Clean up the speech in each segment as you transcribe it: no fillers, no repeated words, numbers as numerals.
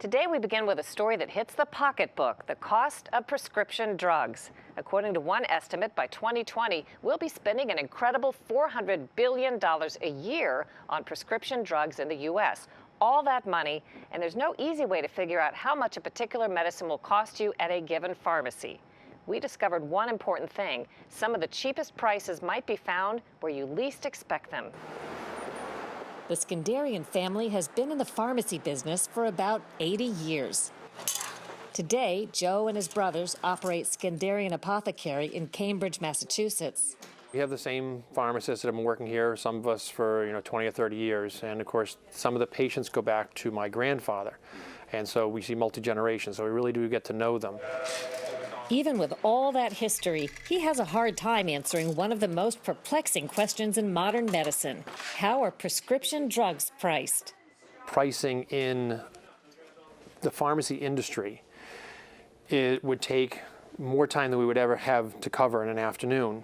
Today we begin with a story that hits the pocketbook, the cost of prescription drugs. According to one estimate, by 2020, we'll be spending an incredible $400 billion a year on prescription drugs in the U.S. All that money, and there's no easy way to figure out how much a particular medicine will cost you at a given pharmacy. We discovered one important thing. Some of the cheapest prices might be found where you least expect them. The Skandarian family has been in the pharmacy business for about 80 years. Today, Joe and his brothers operate Skandarian Apothecary in Cambridge, Massachusetts. We have the same pharmacists that have been working here, some of us for 20 or 30 years. And of course, some of the patients go back to my grandfather. And so we see multi-generations, so we really do get to know them. Even with all that history, he has a hard time answering one of the most perplexing questions in modern medicine. How are prescription drugs priced? Pricing in the pharmacy industry, it would take more time than we would ever have to cover in an afternoon.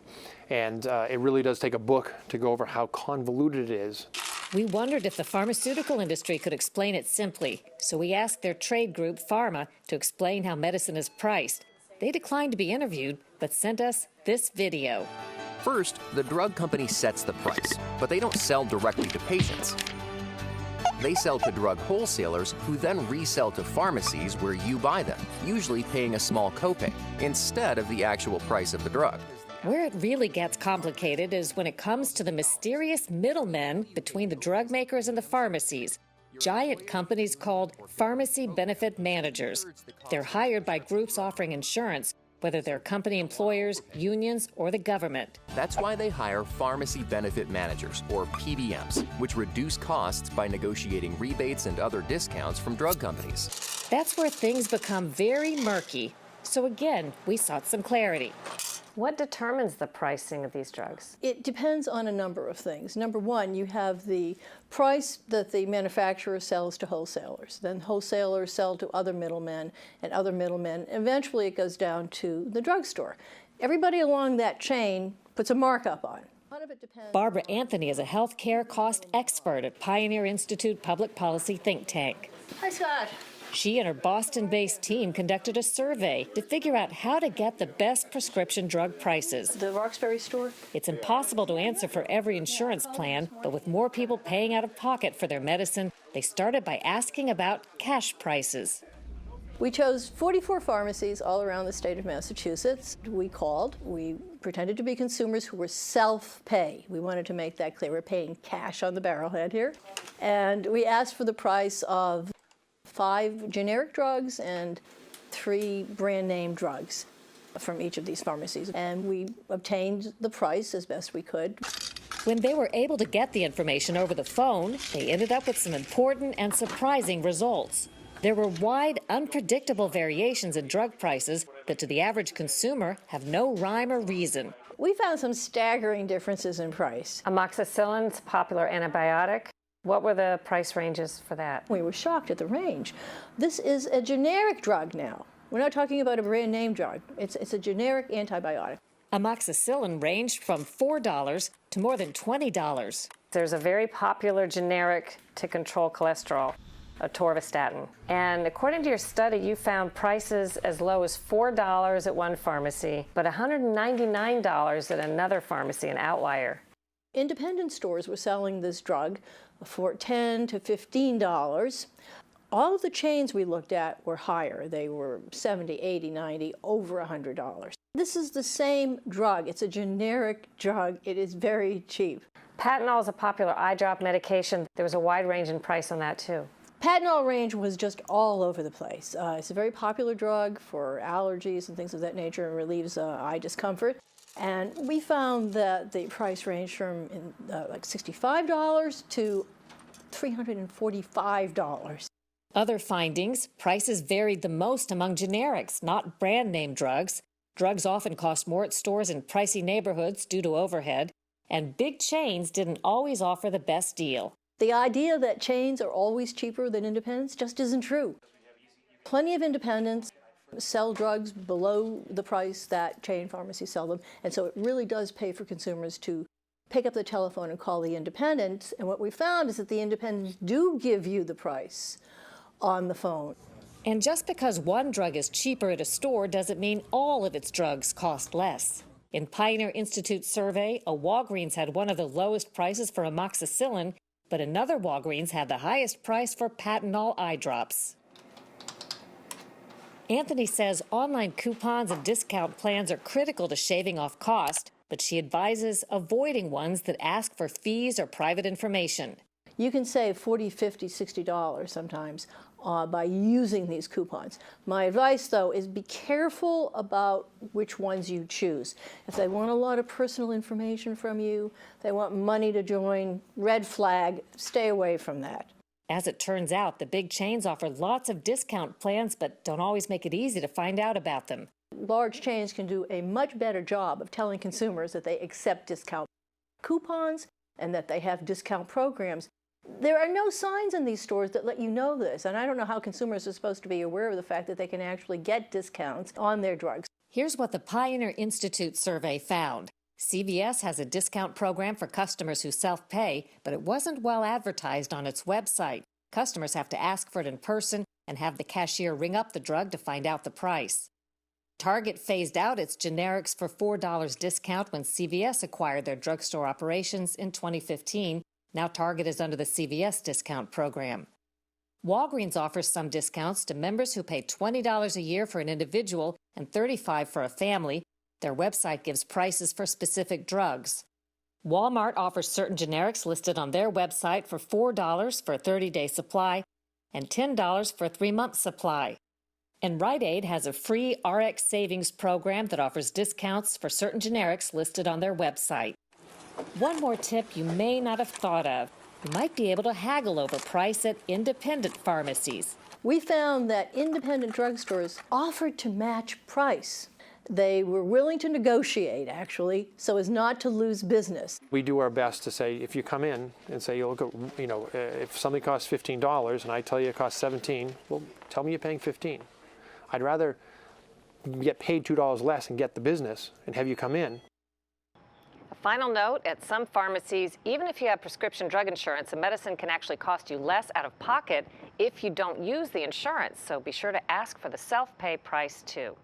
And it really does take a book to go over how convoluted it is. We wondered if the pharmaceutical industry could explain it simply, so we asked their trade group, Pharma, to explain how medicine is priced. They declined to be interviewed, but sent us this video. First, the drug company sets the price, but they don't sell directly to patients. They sell to drug wholesalers who then resell to pharmacies where you buy them, usually paying a small copay, instead of the actual price of the drug. Where it really gets complicated is when it comes to the mysterious middlemen between the drug makers and the pharmacies. Giant companies called pharmacy benefit managers. They're hired by groups offering insurance, whether they're company employers, unions, or the government. That's why they hire pharmacy benefit managers, or PBMs, which reduce costs by negotiating rebates and other discounts from drug companies. That's where things become very murky. So again, we sought some clarity. What determines the pricing of these drugs? It depends on a number of things. Number one, you have the price that the manufacturer sells to wholesalers. Then wholesalers sell to other middlemen and other middlemen. Eventually it goes down to the drugstore. Everybody along that chain puts a markup on. Barbara Anthony is a healthcare cost expert at Pioneer Institute Public Policy think tank. Hi, Scott. She and her Boston-based team conducted a survey to figure out how to get the best prescription drug prices. The Roxbury store? It's impossible to answer for every insurance plan, but with more people paying out of pocket for their medicine, they started by asking about cash prices. We chose 44 pharmacies all around the state of Massachusetts. We called. We pretended to be consumers who were self-pay. We wanted to make that clear. We're paying cash on the barrelhead here. And we asked for the price of 5 generic drugs and 3 brand name drugs from each of these pharmacies. And we obtained the price as best we could. When they were able to get the information over the phone, they ended up with some important and surprising results. There were wide, unpredictable variations in drug prices that to the average consumer have no rhyme or reason. We found some staggering differences in price. Amoxicillin's a popular antibiotic. What were the price ranges for that? We were shocked at the range. This is a generic drug now. We're not talking about a brand name drug. It's a generic antibiotic. Amoxicillin ranged from $4 to more than $20. There's a very popular generic to control cholesterol, atorvastatin. And according to your study, you found prices as low as $4 at one pharmacy, but $199 at another pharmacy, an outlier. Independent stores were selling this drug for $10 to $15. All of the chains we looked at were higher. They were $70, $80, $90, over $100. This is the same drug. It's a generic drug. It is very cheap. Patanol is a popular eye drop medication. There was a wide range in price on that too. Patanol range was just all over the place. It's a very popular drug for allergies and things of that nature and relieves eye discomfort. And we found that the price ranged from like $65 to $345. Other findings, prices varied the most among generics, not brand name drugs. Drugs often cost more at stores in pricey neighborhoods due to overhead, and big chains didn't always offer the best deal. The idea that chains are always cheaper than independents just isn't true. Plenty of independents sell drugs below the price that chain pharmacies sell them, and so it really does pay for consumers to pick up the telephone and call the independents. And what we found is that the independents do give you the price on the phone. And just because one drug is cheaper at a store doesn't mean all of its drugs cost less. In Pioneer Institute's survey, a Walgreens had one of the lowest prices for amoxicillin, but another Walgreens had the highest price for Patanol eye drops. Anthony says online coupons and discount plans are critical to shaving off cost, but she advises avoiding ones that ask for fees or private information. You can save $40, $50, $60 sometimes by using these coupons. My advice, though, is be careful about which ones you choose. If they want a lot of personal information from you, they want money to join, red flag, stay away from that. As it turns out, the big chains offer lots of discount plans, but don't always make it easy to find out about them. Large chains can do a much better job of telling consumers that they accept discount coupons and that they have discount programs. There are no signs in these stores that let you know this, and I don't know how consumers are supposed to be aware of the fact that they can actually get discounts on their drugs. Here's what the Pioneer Institute survey found. CVS has a discount program for customers who self-pay, but it wasn't well advertised on its website. Customers have to ask for it in person and have the cashier ring up the drug to find out the price. Target phased out its generics for $4 discount when CVS acquired their drugstore operations in 2015. Now Target is under the CVS discount program. Walgreens offers some discounts to members who pay $20 a year for an individual and $35 for a family. Their website gives prices for specific drugs. Walmart offers certain generics listed on their website for $4 for a 30-day supply and $10 for a 3-month supply. And Rite Aid has a free RX savings program that offers discounts for certain generics listed on their website. One more tip you may not have thought of. You might be able to haggle over price at independent pharmacies. We found that independent drugstores offered to match price. They were willing to negotiate, actually, so as not to lose business. We do our best to say, if you come in and say, look, if something costs $15 and I tell you it costs $17, well, tell me you're paying $15. I'd rather get paid $2 less and get the business and have you come in. A final note, at some pharmacies, even if you have prescription drug insurance, a medicine can actually cost you less out of pocket if you don't use the insurance. So be sure to ask for the self-pay price too.